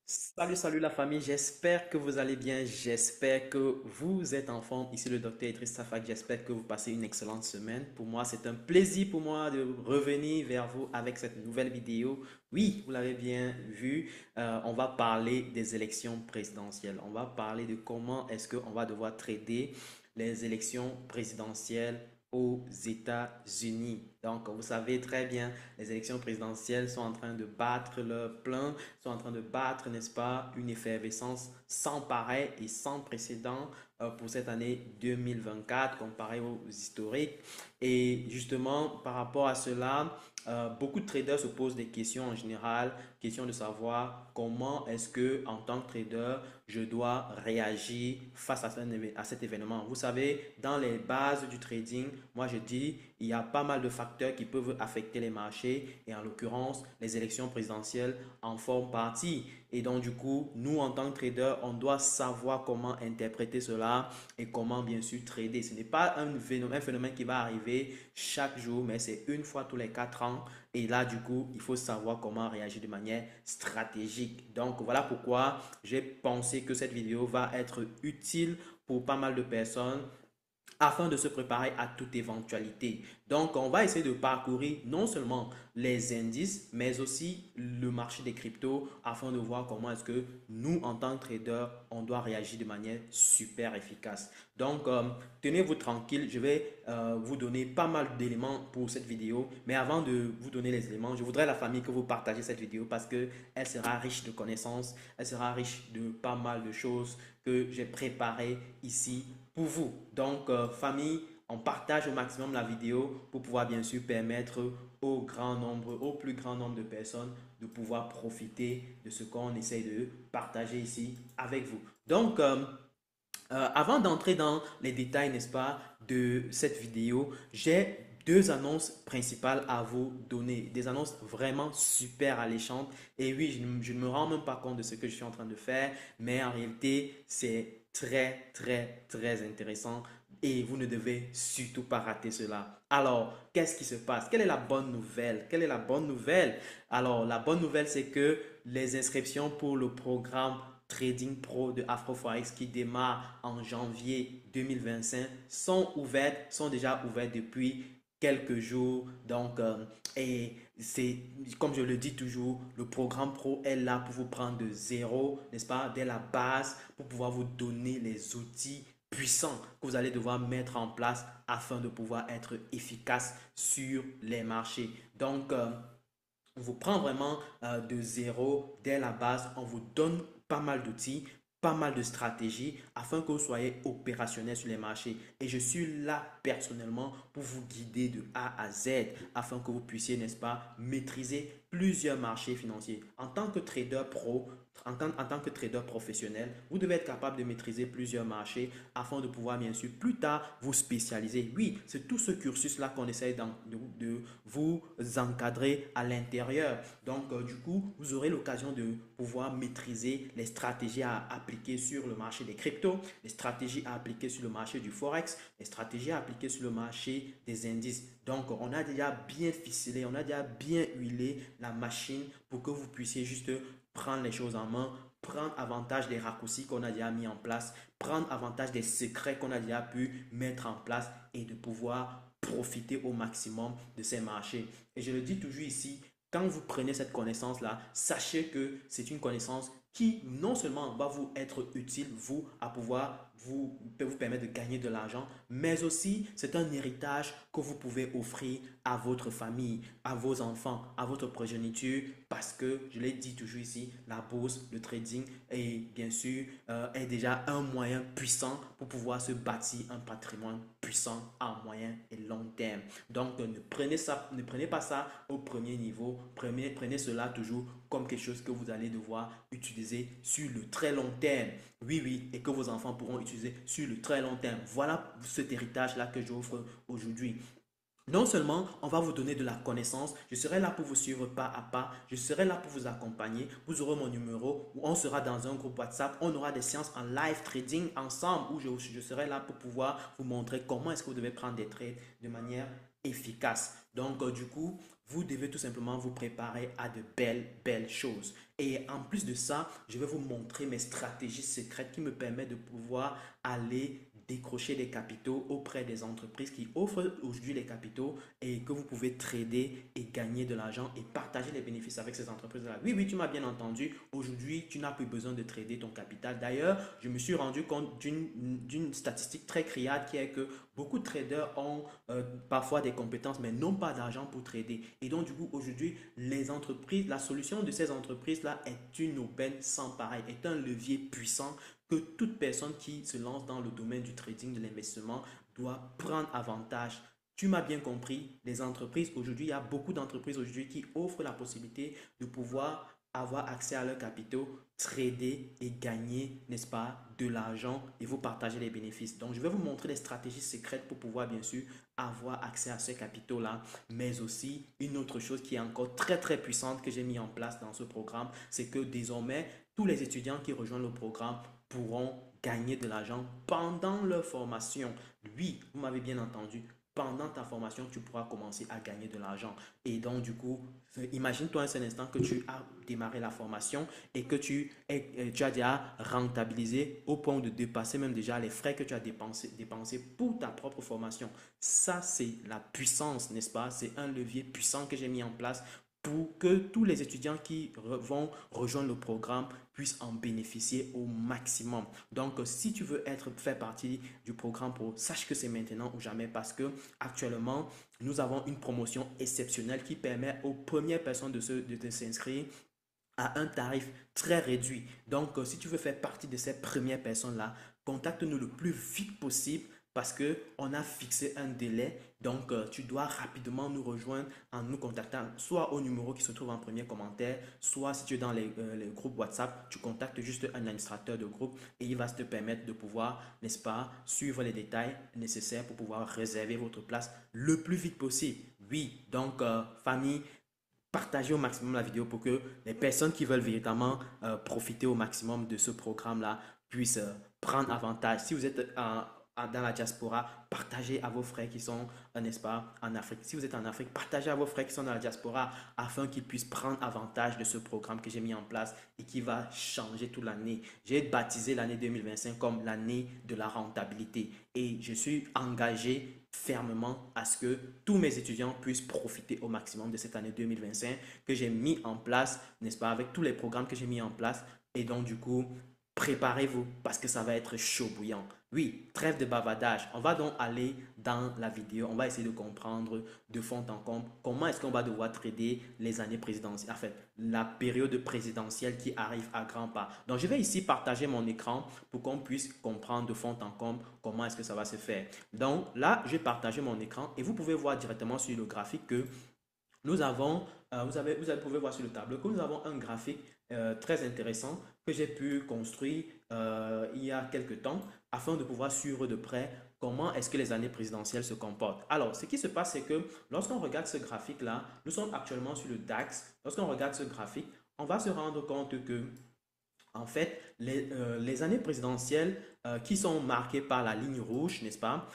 Salut la famille, j'espère que vous allez bien, j'espère que vous êtes en forme. Ici le docteur Idriss Safak, j'espère que vous passez une excellente semaine. Pour moi, c'est un plaisir pour moi de revenir vers vous avec cette nouvelle vidéo. Oui, vous l'avez bien vu, on va parler des élections présidentielles. On va parler de comment est-ce qu'on va devoir traiter les élections présidentielles aux États-Unis. Donc, vous savez très bien, les élections présidentielles sont en train de battre leur plein, sont en train de battre, n'est-ce pas, une effervescence sans pareil et sans précédent pour cette année 2024 comparé aux historiques. Et justement, par rapport à cela, beaucoup de traders se posent des questions en général, question de savoir comment est-ce que en tant que trader, je dois réagir face à cet événement. Vous savez, dans les bases du trading, moi je dis, il y a pas mal de facteurs qui peuvent affecter les marchés et en l'occurrence, les élections présidentielles en forment partie. Et donc du coup, nous en tant que traders, on doit savoir comment interpréter cela et comment bien sûr trader. Ce n'est pas un phénomène qui va arriver chaque jour, mais c'est une fois tous les 4 ans. Et là, du coup, il faut savoir comment réagir de manière stratégique. Donc voilà pourquoi j'ai pensé que cette vidéo va être utile pour pas mal de personnes afin de se préparer à toute éventualité. Donc, on va essayer de parcourir non seulement les indices, mais aussi le marché des cryptos afin de voir comment est-ce que nous, en tant que traders, on doit réagir de manière super efficace. Donc, tenez-vous tranquille, je vais vous donner pas mal d'éléments pour cette vidéo. Mais avant de vous donner les éléments, je voudrais la famille que vous partagez cette vidéo parce qu'elle sera riche de connaissances, elle sera riche de pas mal de choses que j'ai préparées ici pour vous. Donc, famille, on partage au maximum la vidéo pour pouvoir bien sûr permettre au plus grand nombre de personnes de pouvoir profiter de ce qu'on essaie de partager ici avec vous. Donc, avant d'entrer dans les détails, n'est-ce pas, de cette vidéo, j'ai deux annonces principales à vous donner. Des annonces vraiment super alléchantes. Et oui, je ne me rends même pas compte de ce que je suis en train de faire, mais en réalité, c'est très intéressant et vous ne devez surtout pas rater cela. Alors, qu'est-ce qui se passe? Quelle est la bonne nouvelle? Quelle est la bonne nouvelle? Alors, la bonne nouvelle, c'est que les inscriptions pour le programme Trading Pro de AfroForex qui démarre en janvier 2025 sont ouvertes, sont déjà ouvertes depuis quelques jours. Donc, et c'est comme je le dis toujours, le programme pro est là pour vous prendre de zéro, n'est-ce pas, dès la base, pour pouvoir vous donner les outils puissants que vous allez devoir mettre en place afin de pouvoir être efficace sur les marchés. Donc, on vous prend vraiment de zéro dès la base. On vous donne pas mal d'outils, pas mal de stratégies afin que vous soyez opérationnel sur les marchés. Et je suis là personnellement pour vous guider de A à Z afin que vous puissiez, n'est-ce pas, maîtriser plusieurs marchés financiers. En tant que trader pro, en tant que trader professionnel, vous devez être capable de maîtriser plusieurs marchés afin de pouvoir, bien sûr, plus tard vous spécialiser. Oui, c'est tout ce cursus-là qu'on essaie de vous encadrer à l'intérieur. Donc, du coup, vous aurez l'occasion de pouvoir maîtriser les stratégies à appliquer sur le marché des cryptos, les stratégies à appliquer sur le marché du forex, les stratégies à appliquer sur le marché des indices. Donc, on a déjà bien ficelé, on a déjà bien huilé la machine pour que vous puissiez juste prendre les choses en main, prendre avantage des raccourcis qu'on a déjà mis en place, prendre avantage des secrets qu'on a déjà pu mettre en place et de pouvoir profiter au maximum de ces marchés. Et je le dis toujours ici, quand vous prenez cette connaissance-là, sachez que c'est une connaissance qui non seulement va vous être utile, vous, à pouvoir vous permettre de gagner de l'argent, mais aussi c'est un héritage que vous pouvez offrir à votre famille, à vos enfants, à votre progéniture, parce que, je l'ai dit toujours ici, la bourse, le trading est bien sûr est déjà un moyen puissant pour pouvoir se bâtir un patrimoine puissant à moyen et long terme. Donc, ne prenez pas ça au premier niveau, prenez cela toujours comme quelque chose que vous allez devoir utiliser sur le très long terme. Oui, oui, et que vos enfants pourront utiliser sur le très long terme. Voilà cet héritage-là que j'offre aujourd'hui. Non seulement on va vous donner de la connaissance, je serai là pour vous suivre pas à pas, je serai là pour vous accompagner, vous aurez mon numéro, on sera dans un groupe WhatsApp, on aura des séances en live trading ensemble où je serai là pour pouvoir vous montrer comment est-ce que vous devez prendre des trades de manière efficace. Donc, du coup, vous devez tout simplement vous préparer à de belles choses. Et en plus de ça, je vais vous montrer mes stratégies secrètes qui me permettent de pouvoir aller décrocher des capitaux auprès des entreprises qui offrent aujourd'hui les capitaux et que vous pouvez trader et gagner de l'argent et partager les bénéfices avec ces entreprises-là. Oui, oui, tu m'as bien entendu. Aujourd'hui, tu n'as plus besoin de trader ton capital. D'ailleurs, je me suis rendu compte d'une statistique très criarde qui est que beaucoup de traders ont parfois des compétences mais n'ont pas d'argent pour trader. Et donc, du coup, aujourd'hui, les entreprises, la solution de ces entreprises-là est une aubaine sans pareil, est un levier puissant que toute personne qui se lance dans le domaine du trading, de l'investissement, doit prendre avantage. Tu m'as bien compris, les entreprises aujourd'hui, il y a beaucoup d'entreprises aujourd'hui qui offrent la possibilité de pouvoir avoir accès à leurs capitaux, trader et gagner, n'est-ce pas, de l'argent et vous partager les bénéfices. Donc, je vais vous montrer des stratégies secrètes pour pouvoir, bien sûr, avoir accès à ces capitaux-là, mais aussi une autre chose qui est encore très puissante que j'ai mis en place dans ce programme, c'est que désormais, tous les étudiants qui rejoignent le programme pourront gagner de l'argent pendant leur formation. Oui, vous m'avez bien entendu. Pendant ta formation, tu pourras commencer à gagner de l'argent. Et donc, du coup, imagine-toi un seul instant que tu as démarré la formation et que tu as déjà rentabilisé au point de dépasser même déjà les frais que tu as dépensés pour ta propre formation. Ça, c'est la puissance, n'est-ce pas? C'est un levier puissant que j'ai mis en place pour que tous les étudiants qui vont rejoindre le programme puissent en bénéficier au maximum. Donc, si tu veux faire partie du programme Pro, sache que c'est maintenant ou jamais parce que actuellement, nous avons une promotion exceptionnelle qui permet aux premières personnes de s'inscrire à un tarif très réduit. Donc, si tu veux faire partie de ces premières personnes-là, contacte-nous le plus vite possible parce qu'on a fixé un délai. Donc, tu dois rapidement nous rejoindre en nous contactant soit au numéro qui se trouve en premier commentaire, soit si tu es dans les groupes WhatsApp, tu contactes juste un administrateur de groupe et il va te permettre de pouvoir, n'est-ce pas, suivre les détails nécessaires pour pouvoir réserver votre place le plus vite possible. Oui, donc, famille, partagez au maximum la vidéo pour que les personnes qui veulent véritablement profiter au maximum de ce programme-là puissent prendre avantage. Si vous êtes dans la diaspora, partagez à vos frères qui sont, n'est-ce pas, en Afrique. Si vous êtes en Afrique, partagez à vos frères qui sont dans la diaspora afin qu'ils puissent prendre avantage de ce programme que j'ai mis en place et qui va changer toute l'année. J'ai baptisé l'année 2025 comme l'année de la rentabilité et je suis engagé fermement à ce que tous mes étudiants puissent profiter au maximum de cette année 2025 que j'ai mis en place, n'est-ce pas, avec tous les programmes que j'ai mis en place. Et donc, du coup, préparez-vous parce que ça va être chaud bouillant. Oui, trêve de bavardage. On va donc aller dans la vidéo. On va essayer de comprendre de fond en comble comment est-ce qu'on va devoir trader les années présidentielles, en fait, la période présidentielle qui arrive à grands pas. Donc, je vais ici partager mon écran pour qu'on puisse comprendre de fond en comble comment est-ce que ça va se faire. Donc, là, j'ai partagé mon écran et vous pouvez voir directement sur le graphique que nous avons, vous pouvez voir sur le tableau que nous avons un graphique très intéressant que j'ai pu construire il y a quelques temps afin de pouvoir suivre de près comment est-ce que les années présidentielles se comportent. Alors, ce qui se passe, c'est que lorsqu'on regarde ce graphique-là, nous sommes actuellement sur le DAX. Lorsqu'on regarde ce graphique, on va se rendre compte que en fait, les années présidentielles qui sont marquées par la ligne rouge, n'est-ce pas,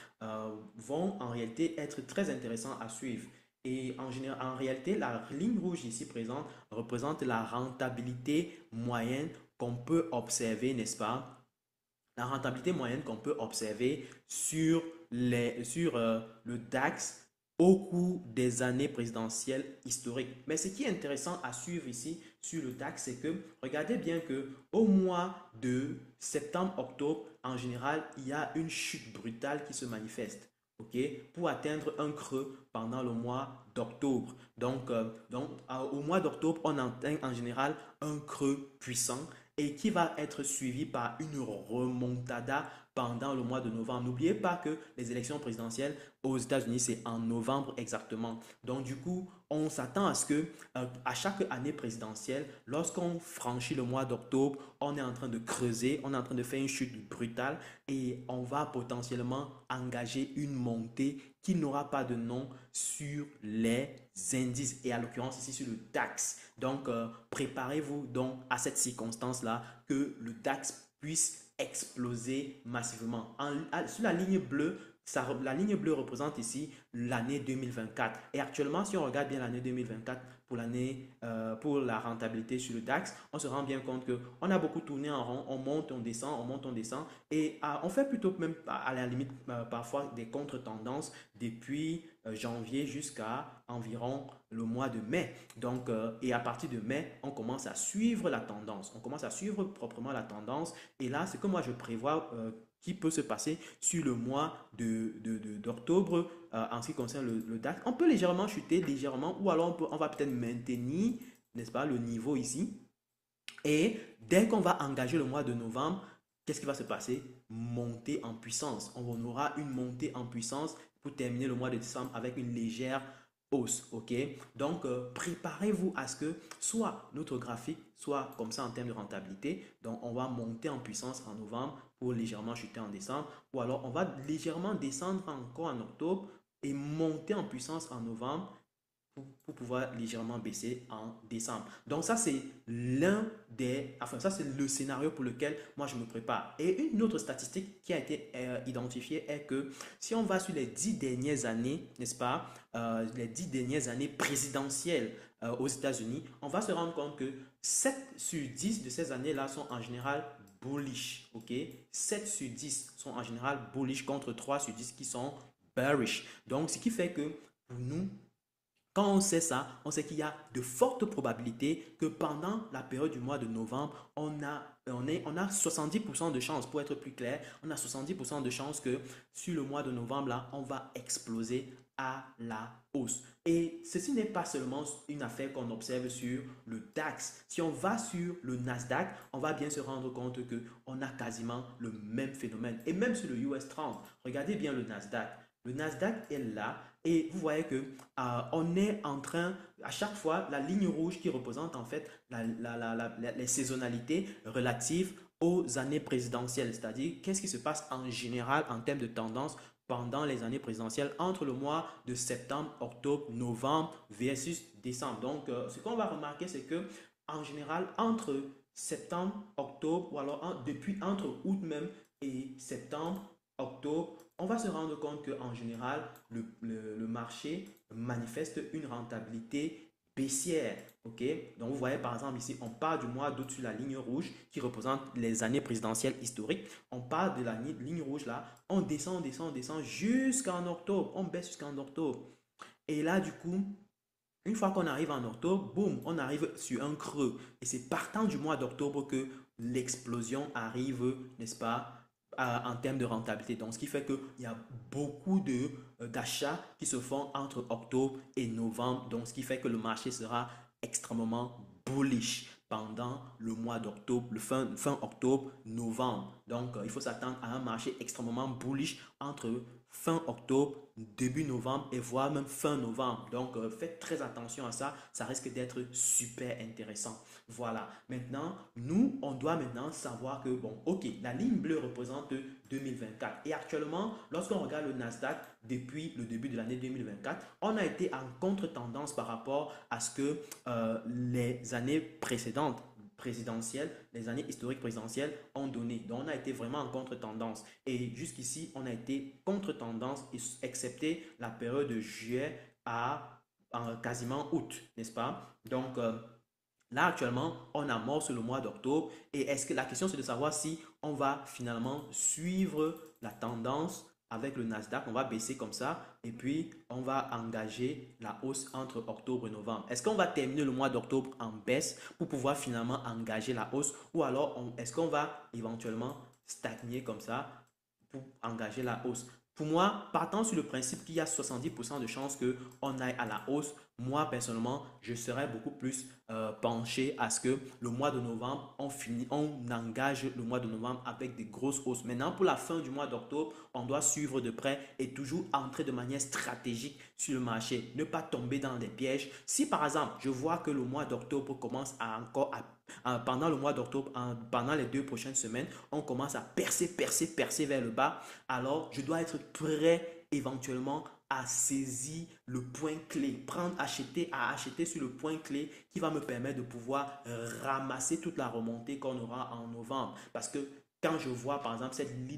vont en réalité être très intéressantes à suivre. Et en réalité, la ligne rouge ici présente représente la rentabilité moyenne qu'on peut observer, n'est-ce pas? La rentabilité moyenne qu'on peut observer sur le DAX au cours des années présidentielles historiques. Mais ce qui est intéressant à suivre ici sur le DAX, c'est que regardez bien que au mois de septembre-octobre, en général, il y a une chute brutale qui se manifeste. OK, pour atteindre un creux pendant le mois d'octobre. Au mois d'octobre, on atteint en général un creux puissant et qui va être suivi par une remontada pendant le mois de novembre. N'oubliez pas que les élections présidentielles aux États-Unis, c'est en novembre exactement. Donc, du coup, on s'attend à ce que à chaque année présidentielle, lorsqu'on franchit le mois d'octobre, on est en train de creuser, on est en train de faire une chute brutale et on va potentiellement engager une montée qui n'aura pas de nom sur les indices et à l'occurrence ici sur le DAX. Donc, préparez-vous donc à cette circonstance-là que le DAX puisse exploser massivement. Sur la ligne bleue, la ligne bleue représente ici l'année 2024. Et actuellement, si on regarde bien l'année 2024 pour la rentabilité sur le DAX, on se rend bien compte qu'on a beaucoup tourné en rond, on monte, on descend, on monte, on descend. Et on fait plutôt même à la limite parfois des contre-tendances depuis janvier jusqu'à environ le mois de mai. Donc, et à partir de mai, on commence à suivre la tendance. On commence à suivre proprement la tendance. Et là, c'est que moi, je prévois qui peut se passer sur le mois d'octobre en ce qui concerne le DAX. On peut légèrement chuter, légèrement, ou alors on va peut-être maintenir, n'est-ce pas, le niveau ici. Et dès qu'on va engager le mois de novembre, qu'est-ce qui va se passer? Monter en puissance. On aura une montée en puissance pour terminer le mois de décembre avec une légère hausse. Ok? Donc, préparez-vous à ce que soit notre graphique soit comme ça en termes de rentabilité. Donc, on va monter en puissance en novembre pour légèrement chuter en décembre. Ou alors, on va légèrement descendre encore en octobre et monter en puissance en novembre pour pouvoir légèrement baisser en décembre. Donc ça, c'est ça, c'est le scénario pour lequel moi, je me prépare. Et une autre statistique qui a été identifiée est que si on va sur les 10 dernières années, n'est-ce pas, les 10 dernières années présidentielles aux États-Unis, on va se rendre compte que 7 sur 10 de ces années-là sont en général bullish, ok? 7 sur 10 sont en général bullish contre 3 sur 10 qui sont bearish. Donc, ce qui fait que pour nous, quand on sait ça, on sait qu'il y a de fortes probabilités que pendant la période du mois de novembre, on a 70% de chances, pour être plus clair, on a 70% de chances que sur le mois de novembre, là, on va exploser à la hausse. Et ceci n'est pas seulement une affaire qu'on observe sur le DAX. Si on va sur le Nasdaq, on va bien se rendre compte qu'on a quasiment le même phénomène. Et même sur le US 30, regardez bien le Nasdaq. Le Nasdaq est là et vous voyez que on est en train, à chaque fois, la ligne rouge qui représente en fait les saisonnalités relatives aux années présidentielles. C'est-à-dire, qu'est-ce qui se passe en général en termes de tendance pendant les années présidentielles entre le mois de septembre, octobre, novembre versus décembre. Donc, ce qu'on va remarquer, c'est que en général, entre septembre, octobre, ou alors depuis entre août même et septembre, octobre, on va se rendre compte qu'en général, le marché manifeste une rentabilité baissière. Ok? Donc, vous voyez par exemple ici, on part du mois d'août sur la ligne rouge qui représente les années présidentielles historiques. On part de la ligne rouge là, on descend, on descend, on descend jusqu'en octobre. On baisse jusqu'en octobre. Et là, du coup, une fois qu'on arrive en octobre, boum, on arrive sur un creux. Et c'est partant du mois d'octobre que l'explosion arrive, n'est-ce pas, en termes de rentabilité. Donc, ce qui fait qu'il y a beaucoup d'achats qui se font entre octobre et novembre. Donc, ce qui fait que le marché sera extrêmement bullish pendant le mois d'octobre, le fin octobre, novembre. Donc, il faut s'attendre à un marché extrêmement bullish entre fin octobre, début novembre et voire même fin novembre. Donc, faites très attention à ça. Ça risque d'être super intéressant. Voilà. Maintenant, nous, on doit maintenant savoir que, bon, ok, la ligne bleue représente 2024. Et actuellement, lorsqu'on regarde le Nasdaq depuis le début de l'année 2024, on a été en contre-tendance par rapport à ce que les années précédentes présidentielles, les années historiques présidentielles ont donné. Donc, on a été vraiment en contre-tendance. Et jusqu'ici, on a été contre-tendance, excepté la période de juillet à quasiment août, n'est-ce pas? Donc, là, actuellement, on amorce le mois d'octobre et est-ce que la question c'est de savoir si on va finalement suivre la tendance avec le Nasdaq, on va baisser comme ça et puis on va engager la hausse entre octobre et novembre. Est-ce qu'on va terminer le mois d'octobre en baisse pour pouvoir finalement engager la hausse ou alors est-ce qu'on va éventuellement stagner comme ça pour engager la hausse? Pour moi, partant sur le principe qu'il y a 70% de chances qu'on aille à la hausse, moi personnellement, je serais beaucoup plus penché à ce que le mois de novembre, on engage le mois de novembre avec des grosses hausses. Maintenant, pour la fin du mois d'octobre, on doit suivre de près et toujours entrer de manière stratégique sur le marché. Ne pas tomber dans des pièges. Si par exemple, je vois que le mois d'octobre commence pendant le mois d'octobre, pendant les 2 prochaines semaines, on commence à percer vers le bas, alors je dois être prêt éventuellement à saisir le point clé, acheter sur le point clé qui va me permettre de pouvoir ramasser toute la remontée qu'on aura en novembre. Parce que quand je vois par exemple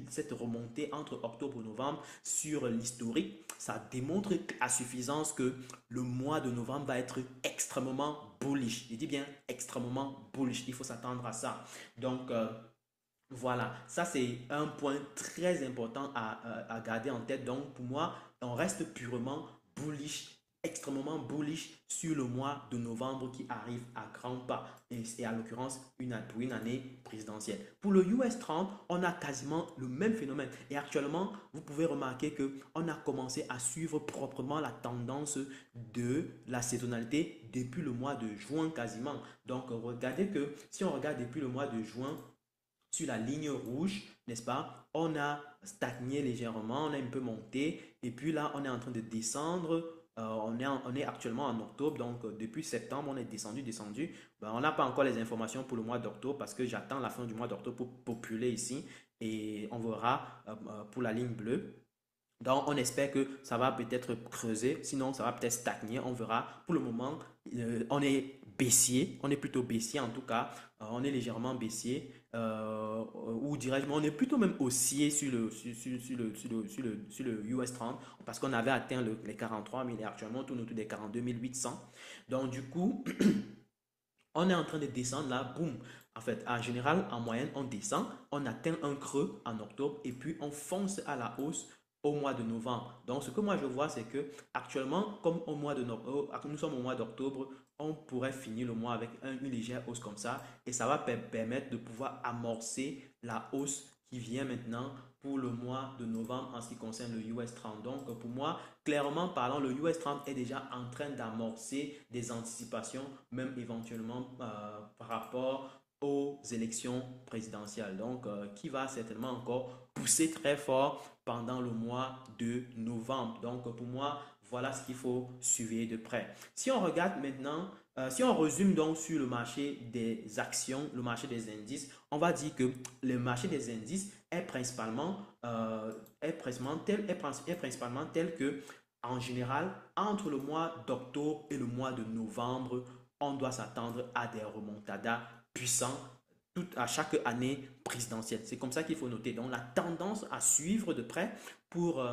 cette remontée entre octobre et novembre sur l'historique, ça démontre à suffisance que le mois de novembre va être extrêmement bullish. Je dis bien extrêmement bullish. Il faut s'attendre à ça. Donc, voilà, ça c'est un point très important à garder en tête. Donc pour moi, on reste purement bullish, extrêmement bullish sur le mois de novembre qui arrive à grands pas. Et à l'occurrence, pour une année présidentielle. Pour le US 30, on a quasiment le même phénomène. Et actuellement, vous pouvez remarquer qu'on a commencé à suivre proprement la tendance de la saisonnalité depuis le mois de juin quasiment. Donc regardez que si on regarde depuis le mois de juin, sur la ligne rouge, n'est-ce pas? On a stagné légèrement, on a un peu monté, et puis là, on est en train de descendre. On est actuellement en octobre, donc depuis septembre, on est descendu. Ben, on n'a pas encore les informations pour le mois d'octobre parce que j'attends la fin du mois d'octobre pour populer ici et on verra pour la ligne bleue. Donc, on espère que ça va peut-être creuser, sinon ça va peut-être stagner, on verra. Pour le moment, on est baissier, on est plutôt baissier en tout cas, on est légèrement baissier, ou dirais-je, on est plutôt même haussier sur le US 30, parce qu'on avait atteint les 43 000 et actuellement on tourne autour des 42 800. Donc, du coup, on est en train de descendre là, boum. En fait, en général, en moyenne, on descend, on atteint un creux en octobre et puis on fonce à la hausse au mois de novembre. Donc, ce que moi je vois, c'est que actuellement, comme nous sommes au mois d'octobre, on pourrait finir le mois avec une légère hausse comme ça et ça va permettre de pouvoir amorcer la hausse qui vient maintenant pour le mois de novembre en ce qui concerne le US 30. Donc, pour moi, clairement parlant, le US 30 est déjà en train d'amorcer des anticipations, même éventuellement par rapport aux élections présidentielles. Donc, qui va certainement encore pousser très fort pendant le mois de novembre. Donc, pour moi, voilà ce qu'il faut suivre de près. Si on regarde maintenant, si on résume donc sur le marché des actions, le marché des indices, on va dire que le marché des indices est principalement tel que, en général, entre le mois d'octobre et le mois de novembre, on doit s'attendre à des remontadas puissants à chaque année présidentielle. C'est comme ça qu'il faut noter. Donc, la tendance à suivre de près pour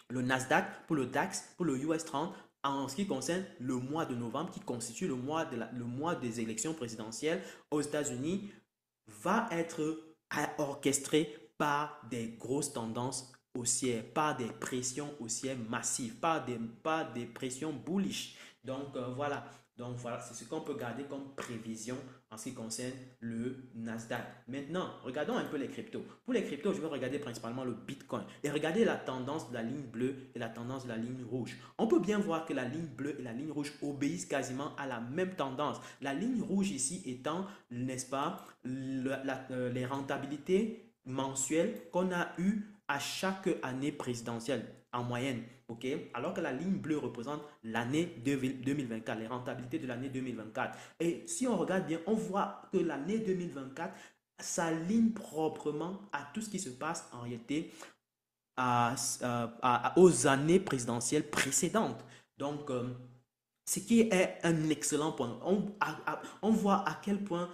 le Nasdaq, pour le DAX, pour le US 30, en ce qui concerne le mois de novembre, qui constitue le mois des élections présidentielles aux États-Unis, va être orchestré par des grosses tendances haussières, par des pressions haussières massives, par des pressions bullish. Donc voilà. Donc voilà, c'est ce qu'on peut garder comme prévision en ce qui concerne le Nasdaq. Maintenant, regardons un peu les cryptos. Pour les cryptos, je vais regarder principalement le Bitcoin et regarder la tendance de la ligne bleue et la tendance de la ligne rouge. On peut bien voir que la ligne bleue et la ligne rouge obéissent quasiment à la même tendance. La ligne rouge ici étant, n'est-ce pas, les rentabilités mensuelles qu'on a eues à chaque année présidentielle en moyenne. OK? Alors que la ligne bleue représente l'année 2024, les rentabilités de l'année 2024. Et si on regarde bien, on voit que l'année 2024 s'aligne proprement à tout ce qui se passe en réalité aux années présidentielles précédentes. Donc, ce qui est un excellent point. On voit à quel point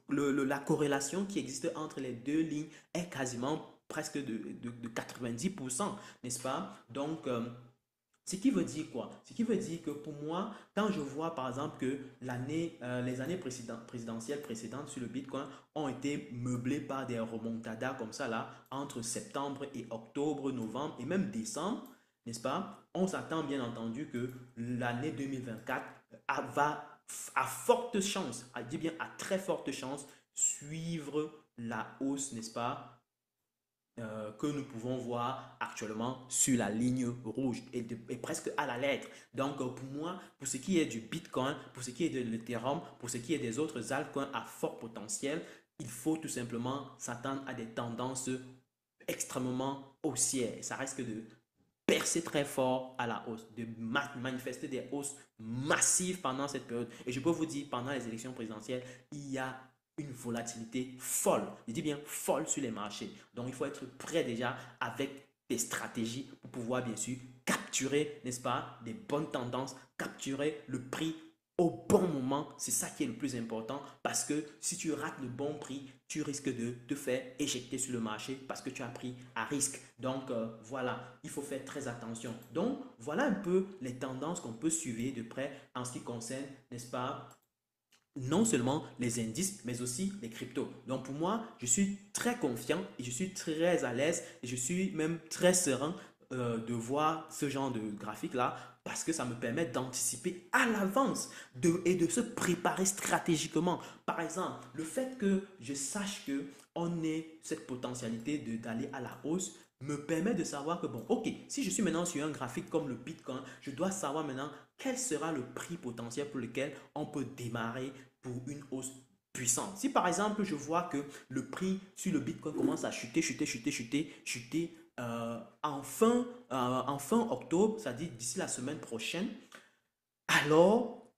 la corrélation qui existe entre les deux lignes est quasiment presque de 90%, n'est-ce pas? Donc, ce qui veut dire quoi? Ce qui veut dire que pour moi, quand je vois par exemple que les années présidentielles précédentes sur le Bitcoin ont été meublées par des remontadas comme ça là, entre septembre et octobre, novembre et même décembre, n'est-ce pas? On s'attend bien entendu que l'année 2024 va à forte chance, à dire bien à très forte chance, suivre la hausse, n'est-ce pas? Que nous pouvons voir actuellement sur la ligne rouge et presque à la lettre. Donc, pour moi, pour ce qui est du Bitcoin, pour ce qui est de l'Ethereum, pour ce qui est des autres altcoins à fort potentiel, il faut tout simplement s'attendre à des tendances extrêmement haussières. Ça risque de percer très fort à la hausse, de manifester des hausses massives pendant cette période. Et je peux vous dire, pendant les élections présidentielles, il y a une volatilité folle, je dis bien folle sur les marchés. Donc il faut être prêt déjà avec des stratégies pour pouvoir bien sûr capturer, n'est-ce pas, des bonnes tendances, capturer le prix au bon moment. C'est ça qui est le plus important parce que si tu rates le bon prix, tu risques de te faire éjecter sur le marché parce que tu as pris à risque. Donc voilà, il faut faire très attention. Donc voilà un peu les tendances qu'on peut suivre de près en ce qui concerne, n'est-ce pas, non seulement les indices, mais aussi les cryptos. Donc pour moi, je suis très confiant et je suis très à l'aise et je suis même très serein de voir ce genre de graphique-là parce que ça me permet d'anticiper à l'avance et de se préparer stratégiquement. Par exemple, le fait que je sache que on ait cette potentialité d'aller à la hausse me permet de savoir que, bon, ok, si je suis maintenant sur un graphique comme le Bitcoin, je dois savoir maintenant quel sera le prix potentiel pour lequel on peut démarrer pour une hausse puissante. Si par exemple, je vois que le prix sur le Bitcoin commence à chuter en fin octobre, c'est-à-dire d'ici la semaine prochaine, alors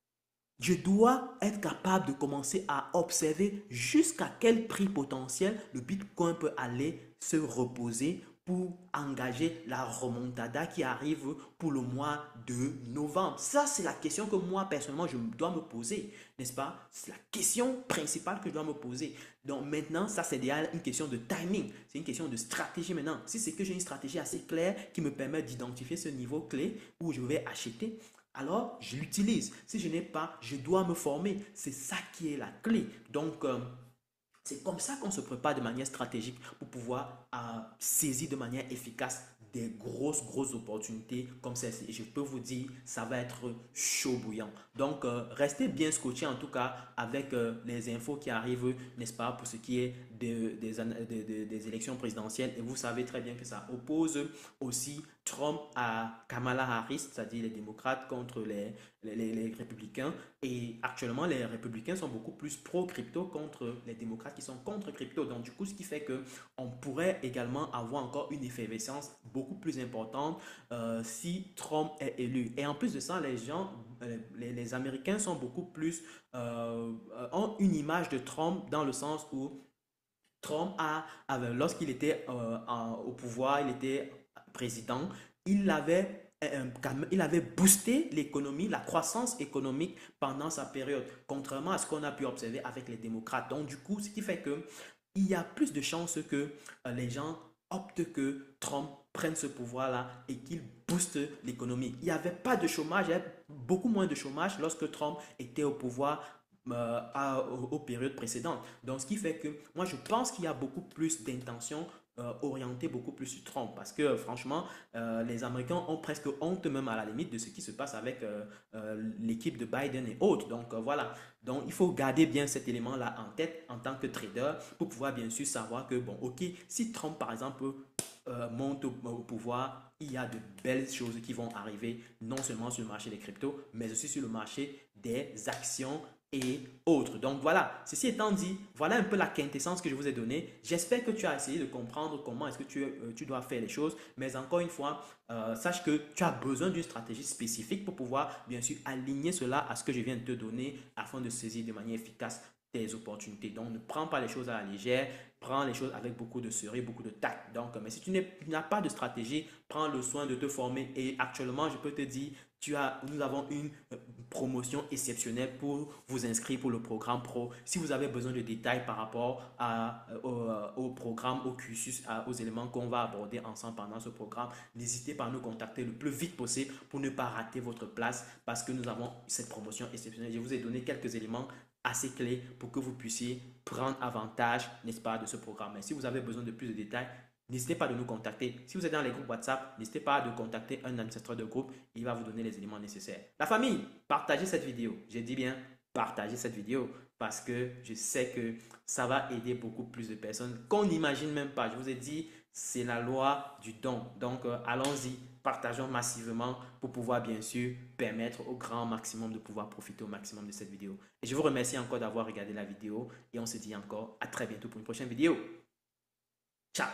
je dois être capable de commencer à observer jusqu'à quel prix potentiel le Bitcoin peut aller se reposer pour engager la remontada qui arrive pour le mois de novembre. Ça, c'est la question que moi, personnellement, je dois me poser, n'est-ce pas? C'est la question principale que je dois me poser. Donc maintenant, ça, c'est déjà une question de timing. C'est une question de stratégie maintenant. Si c'est que j'ai une stratégie assez claire qui me permet d'identifier ce niveau clé où je vais acheter, alors je l'utilise. Si je n'ai pas, je dois me former. C'est ça qui est la clé. Donc, c'est comme ça qu'on se prépare de manière stratégique pour pouvoir saisir de manière efficace des grosses opportunités comme celle-ci. Et je peux vous dire, ça va être chaud bouillant. Donc, restez bien scotché en tout cas avec les infos qui arrivent, n'est-ce pas, pour ce qui est des élections présidentielles. Et vous savez très bien que ça oppose aussi Trump à Kamala Harris, c'est-à-dire les démocrates contre les républicains. Et actuellement, les républicains sont beaucoup plus pro-crypto contre les démocrates qui sont contre crypto. Donc, du coup, ce qui fait que on pourrait également avoir encore une effervescence beaucoup plus importante si Trump est élu. Et en plus de ça, les gens, les Américains sont beaucoup plus, ont une image de Trump dans le sens où Trump lorsqu'il était au pouvoir, il était président, il avait, il avait boosté l'économie, la croissance économique pendant sa période, contrairement à ce qu'on a pu observer avec les démocrates. Donc, du coup, ce qui fait que il y a plus de chances que les gens optent que Trump prenne ce pouvoir-là et qu'il booste l'économie. Il n'y avait pas de chômage, il y avait beaucoup moins de chômage lorsque Trump était au pouvoir aux périodes précédentes. Donc, ce qui fait que moi, je pense qu'il y a beaucoup plus d'intentions orientées beaucoup plus sur Trump parce que franchement, les Américains ont presque honte même à la limite de ce qui se passe avec l'équipe de Biden et autres. Donc, voilà. Donc, il faut garder bien cet élément-là en tête en tant que trader pour pouvoir bien sûr savoir que, bon, ok, si Trump, par exemple, monte au pouvoir, il y a de belles choses qui vont arriver, non seulement sur le marché des cryptos, mais aussi sur le marché des actions et autres. Donc voilà, ceci étant dit, voilà un peu la quintessence que je vous ai donnée. J'espère que tu as essayé de comprendre comment est-ce que tu dois faire les choses, mais encore une fois, sache que tu as besoin d'une stratégie spécifique pour pouvoir bien sûr aligner cela à ce que je viens de te donner afin de saisir de manière efficace tes opportunités. Donc ne prends pas les choses à la légère, prends les choses avec beaucoup de sérieux, beaucoup de tact. Donc, mais si tu n'as pas de stratégie, prends le soin de te former. Et actuellement, je peux te dire, nous avons une promotion exceptionnelle pour vous inscrire pour le programme pro. Si vous avez besoin de détails par rapport au programme, au cursus, aux éléments qu'on va aborder ensemble pendant ce programme, n'hésitez pas à nous contacter le plus vite possible pour ne pas rater votre place parce que nous avons cette promotion exceptionnelle. Je vous ai donné quelques éléments assez clés pour que vous puissiez prendre avantage, n'est-ce pas, de ce programme. Et si vous avez besoin de plus de détails, n'hésitez pas de nous contacter. Si vous êtes dans les groupes WhatsApp, n'hésitez pas de contacter un administrateur de groupe. Il va vous donner les éléments nécessaires. La famille, partagez cette vidéo. J'ai dit bien, partagez cette vidéo parce que je sais que ça va aider beaucoup plus de personnes qu'on n'imagine même pas. Je vous ai dit, c'est la loi du don. Donc, allons-y, partageons massivement pour pouvoir bien sûr permettre au grand maximum de pouvoir profiter au maximum de cette vidéo. Et je vous remercie encore d'avoir regardé la vidéo et on se dit encore à très bientôt pour une prochaine vidéo. Ciao!